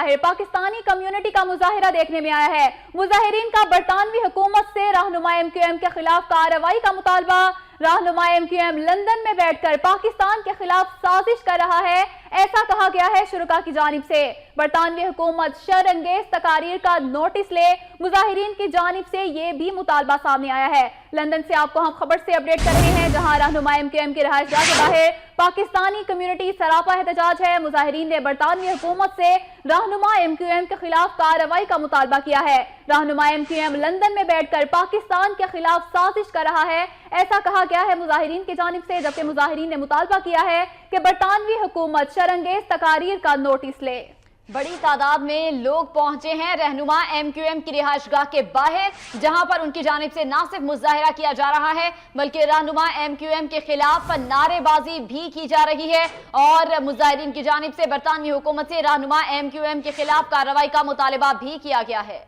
बाहर पाकिस्तानी कम्युनिटी का मुजाहिरा देखने में आया है। मुजाहिरीन का बरतानवी हुकूमत से रहनुमा MQM के खिलाफ कार्रवाई का मुतालबा। रहनुमा MQM लंदन में बैठकर पाकिस्तान के खिलाफ साजिश कर रहा है, ऐसा कहा गया है शुरका की जानिब से। बरतानवी हुकूमत शरअंगेज तकारीर का नोटिस ले, मुजाहिरीन की जानिब से यह भी मुतालबा सामने आया है। लंदन से आपको हम खबर से अपडेट कर रहे हैं, जहां रहनुमा MQM की रहायशगाह के बाहर पाकिस्तानी कम्युनिटी सरापा एहतजाज है। मुजाहिरीन ने बरतानवी हुकूमत से रहनुमा MQM के खिलाफ कार्रवाई का मुतालबा किया है। रहनुमा MQM लंदन में बैठकर पाकिस्तान के खिलाफ साजिश कर रहा है, ऐसा कहा गया है मुजाहिरीन की जानिब से। जबकि मुजाहिरीन ने मुतालबा किया है कि बरतानवी हुकूमत शरअंगेज तकारीर का नोटिस ले। बड़ी तादाद में लोग पहुंचे हैं रहनुमा MQM की रिहायशगाह के बाहर, जहां पर उनकी जानिब से न सिर्फ मुजाहिरा किया जा रहा है बल्कि रहनुमा MQM के खिलाफ नारेबाजी भी की जा रही है और मुजाहिरीन की जानिब से बरतानवी हुकूमत से रहनुमा MQM के खिलाफ कार्रवाई का मुतालबा भी किया गया है।